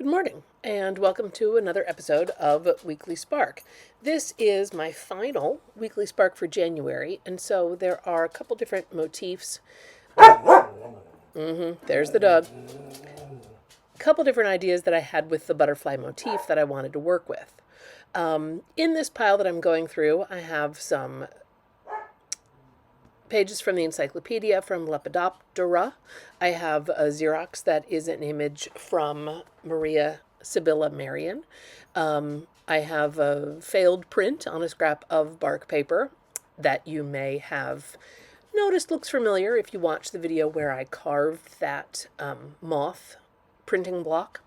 Good morning, and welcome to another episode of Weekly Spark. This is my final Weekly Spark for January, and so there are a couple different motifs. There's the dog. A couple different ideas that I had with the butterfly motif that I wanted to work with. In this pile that I'm going through, I have some pages from the encyclopedia from Lepidoptera. I have a Xerox that is an image from Maria Sibylla Marion. I have a failed print on a scrap of bark paper that you may have noticed looks familiar if you watch the video where I carved that moth printing block.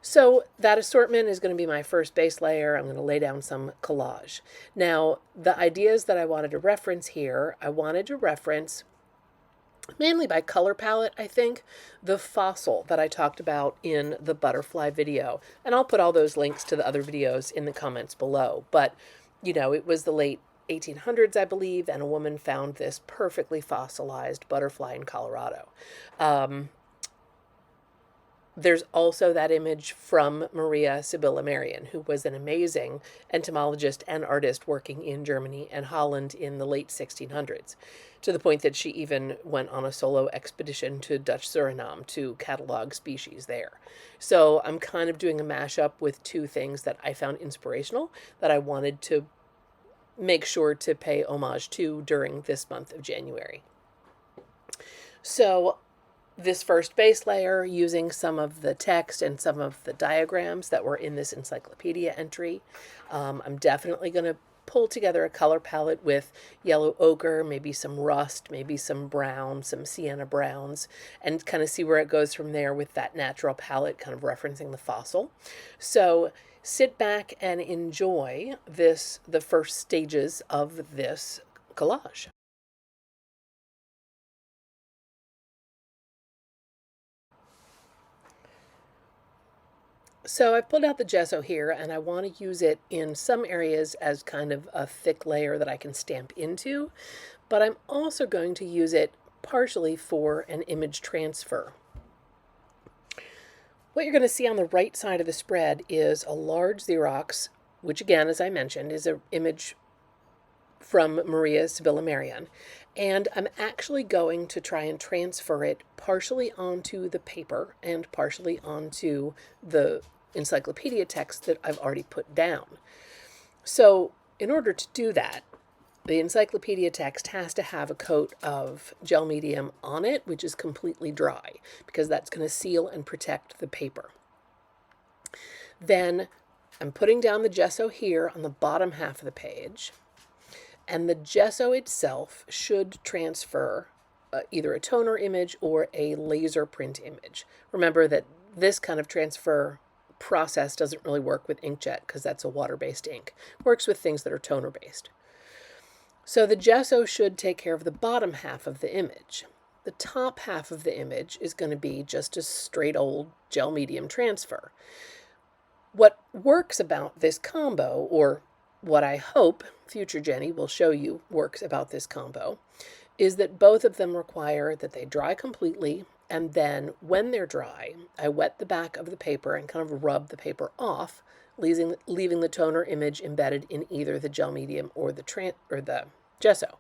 So that assortment is going to be my first base layer. I'm going to lay down some collage. Now, the ideas that I wanted to reference here, I wanted to reference mainly by color palette, I think, the fossil that I talked about in the butterfly video. And I'll put all those links to the other videos in the comments below. But, you know, it was the late 1800s, I believe, and a woman found this perfectly fossilized butterfly in Colorado. There's also that image from Maria Sibylla Marion, who was an amazing entomologist and artist working in Germany and Holland in the late 1600s, to the point that she even went on a solo expedition to Dutch Suriname to catalog species there. So I'm kind of doing a mashup with two things that I found inspirational that I wanted to make sure to pay homage to during this month of January. So this first base layer, using some of the text and some of the diagrams that were in this encyclopedia entry. I'm definitely going to pull together a color palette with yellow ochre, maybe some rust, maybe some brown, some sienna browns, and kind of see where it goes from there with that natural palette kind of referencing the fossil. So sit back and enjoy the first stages of this collage. So I've pulled out the gesso here, and I want to use it in some areas as kind of a thick layer that I can stamp into, but I'm also going to use it partially for an image transfer. What you're going to see on the right side of the spread is a large Xerox, which again, as I mentioned, is an image from Maria Sibylla Marion. And I'm actually going to try and transfer it partially onto the paper and partially onto the encyclopedia text that I've already put down. So in order to do that, the encyclopedia text has to have a coat of gel medium on it, which is completely dry, because that's going to seal and protect the paper. Then I'm putting down the gesso here on the bottom half of the page, and the gesso itself should transfer either a toner image or a laser print image. Remember that this kind of transfer process doesn't really work with inkjet because that's a water-based ink. It works with things that are toner-based. So the gesso should take care of the bottom half of the image. The top half of the image is going to be just a straight old gel medium transfer. What works about this combo, or what I hope future Jenny will show you works about this combo, is that both of them require that they dry completely, and then when they're dry, I wet the back of the paper and kind of rub the paper off, leaving the toner image embedded in either the gel medium or the gesso.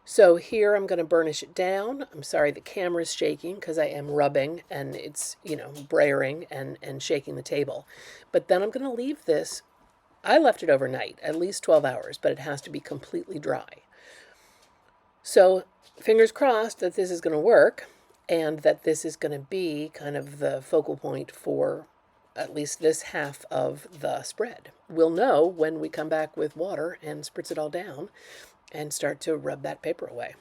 So here I'm going to burnish it down. I'm sorry the camera's shaking because I am rubbing and it's, brayering and shaking the table. But then I'm going to leave this. I left it overnight, at least 12 hours, but it has to be completely dry. So fingers crossed that this is going to work and that this is going to be kind of the focal point for at least this half of the spread. We'll know when we come back with water and spritz it all down and start to rub that paper away.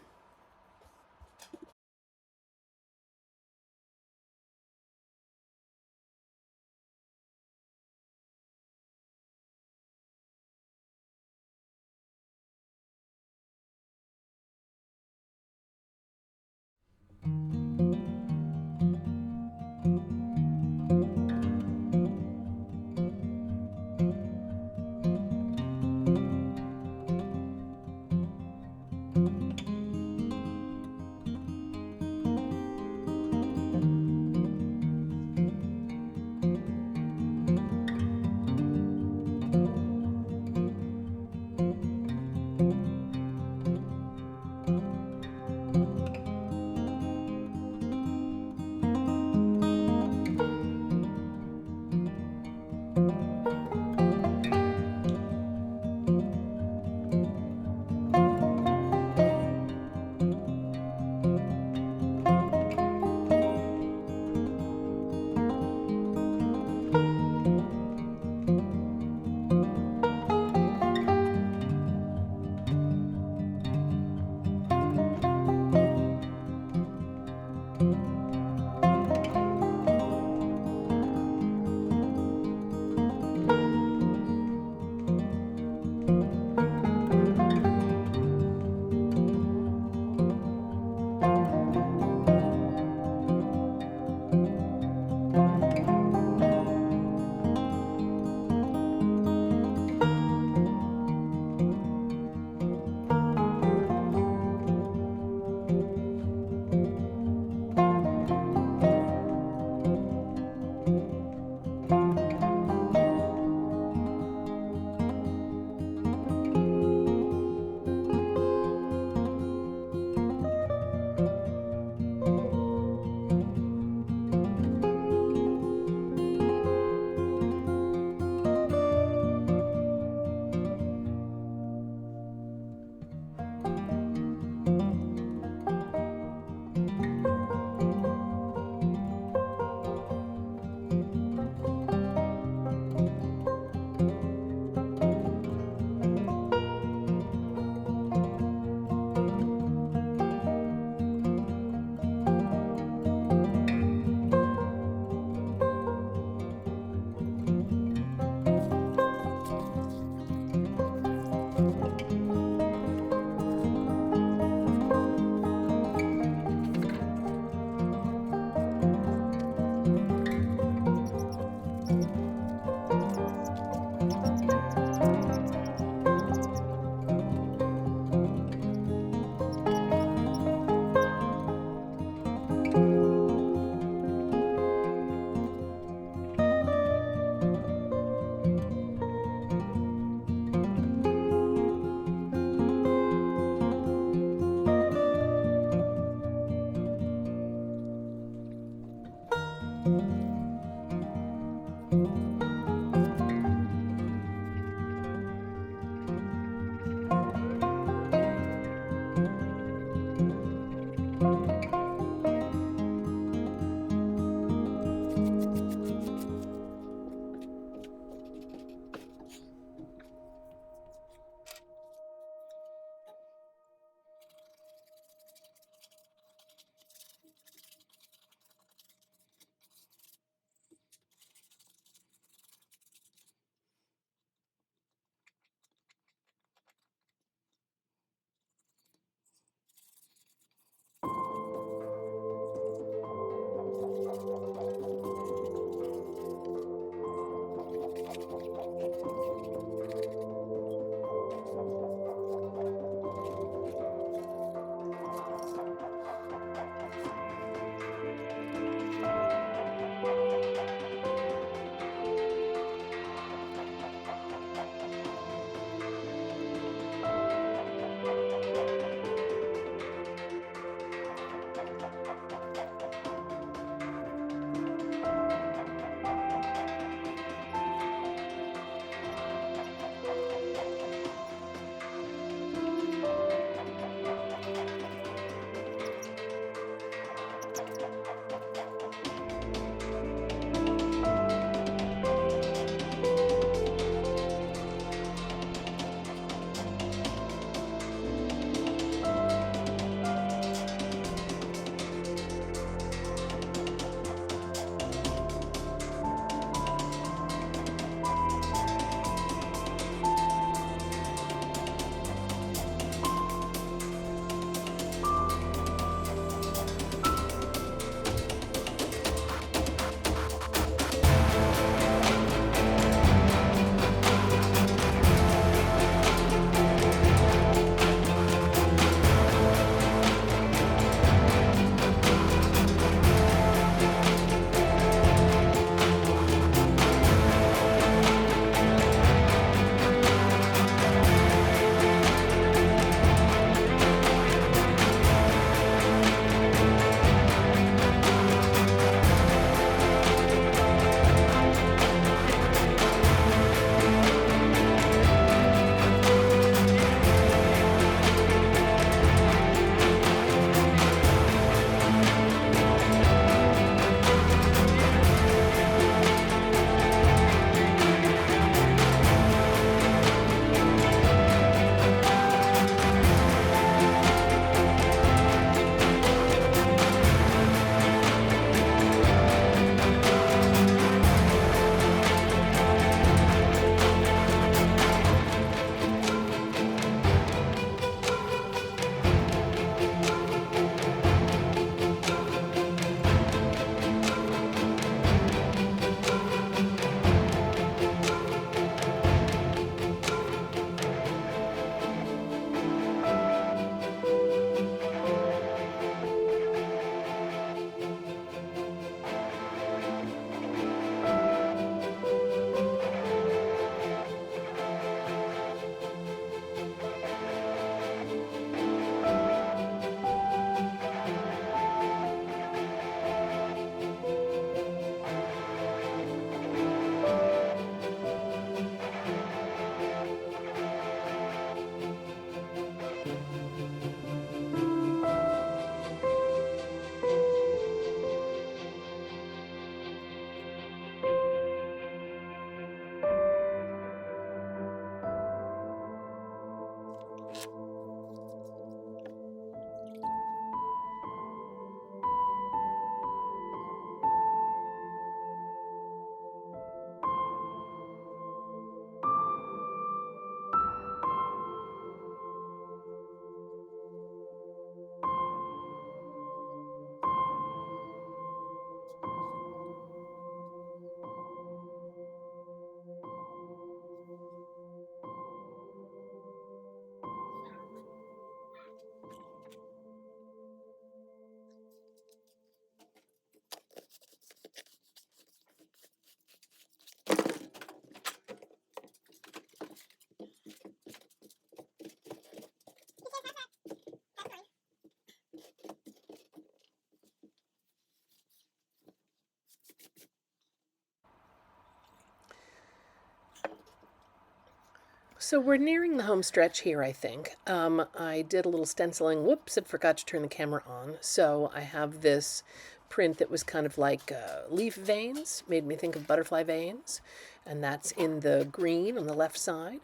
So we're nearing the home stretch here, I think. I did a little stenciling. Whoops, I forgot to turn the camera on. So I have this print that was kind of like leaf veins, made me think of butterfly veins. And that's in the green on the left side.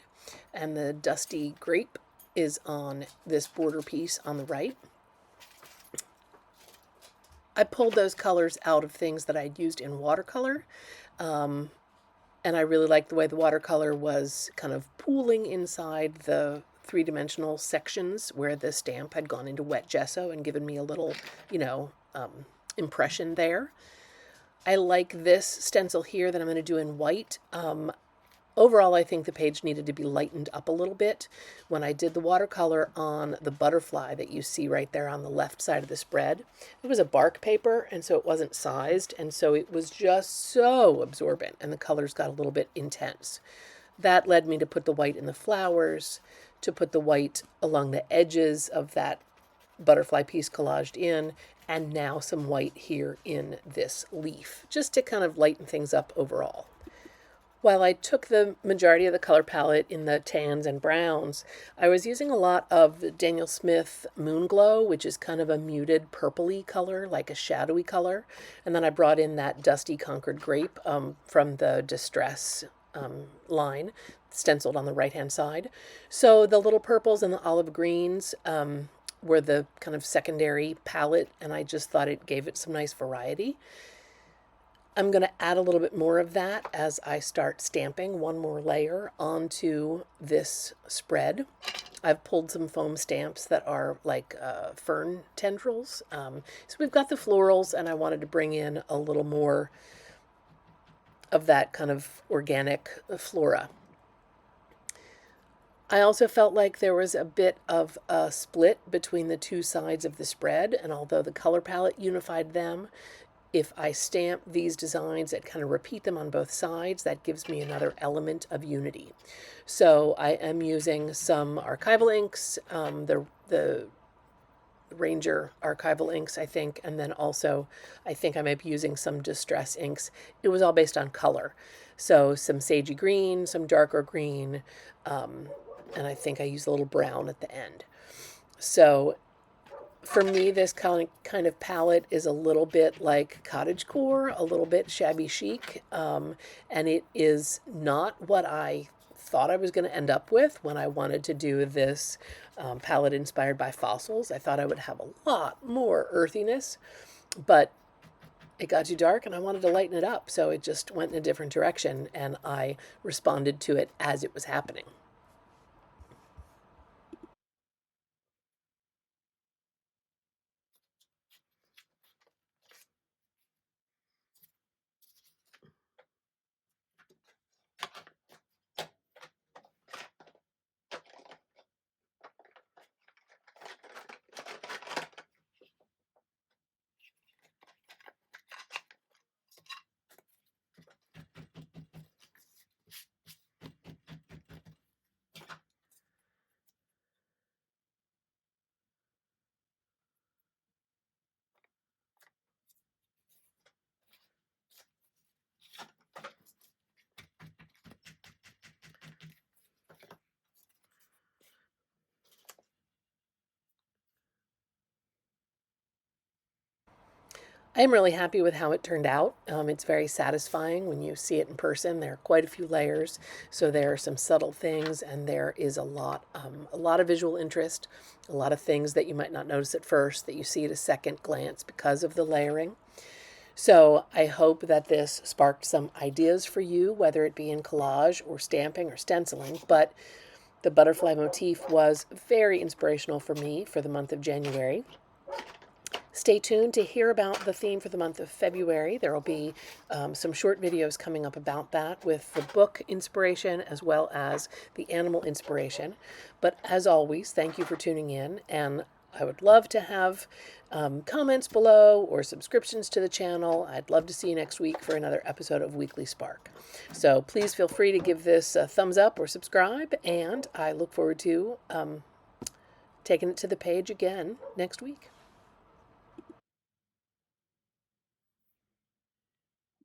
And the dusty grape is on this border piece on the right. I pulled those colors out of things that I'd used in watercolor. And I really liked the way the watercolor was kind of pooling inside the three-dimensional sections where the stamp had gone into wet gesso and given me a little, impression there. I like this stencil here that I'm going to do in white. Overall, I think the page needed to be lightened up a little bit. When I did the watercolor on the butterfly that you see right there on the left side of the spread, it was a bark paper, and so it wasn't sized, and so it was just so absorbent, and the colors got a little bit intense. That led me to put the white in the flowers, to put the white along the edges of that butterfly piece collaged in, and now some white here in this leaf, just to kind of lighten things up overall. While I took the majority of the color palette in the tans and browns, I was using a lot of the Daniel Smith Moon Glow, which is kind of a muted purpley color, like a shadowy color. And then I brought in that Dusty Concord Grape from the Distress line, stenciled on the right-hand side. So the little purples and the olive greens were the kind of secondary palette, and I just thought it gave it some nice variety. I'm going to add a little bit more of that as I start stamping one more layer onto this spread. I've pulled some foam stamps that are like fern tendrils. So we've got the florals, and I wanted to bring in a little more of that kind of organic flora. I also felt like there was a bit of a split between the two sides of the spread, and although the color palette unified them, if I stamp these designs and kind of repeat them on both sides, that gives me another element of unity. So I am using some archival inks, the Ranger archival inks, I think, and then also I think I might be using some distress inks. It was all based on color. So some sagey green, some darker green, and I think I used a little brown at the end. So for me, this kind of palette is a little bit like cottagecore, a little bit shabby chic, and it is not what I thought I was going to end up with when I wanted to do this palette inspired by fossils. I thought I would have a lot more earthiness, but it got too dark and I wanted to lighten it up, so it just went in a different direction, and I responded to it as it was happening. I'm really happy with how it turned out. It's very satisfying when you see it in person. There are quite a few layers, so there are some subtle things, and there is a lot of visual interest, a lot of things that you might not notice at first that you see at a second glance because of the layering. So I hope that this sparked some ideas for you, whether it be in collage or stamping or stenciling, but the butterfly motif was very inspirational for me for the month of January. Stay tuned to hear about the theme for the month of February. There will be some short videos coming up about that with the book inspiration as well as the animal inspiration. But as always, thank you for tuning in, and I would love to have comments below or subscriptions to the channel. I'd love to see you next week for another episode of Weekly Spark. So please feel free to give this a thumbs up or subscribe, and I look forward to taking it to the page again next week.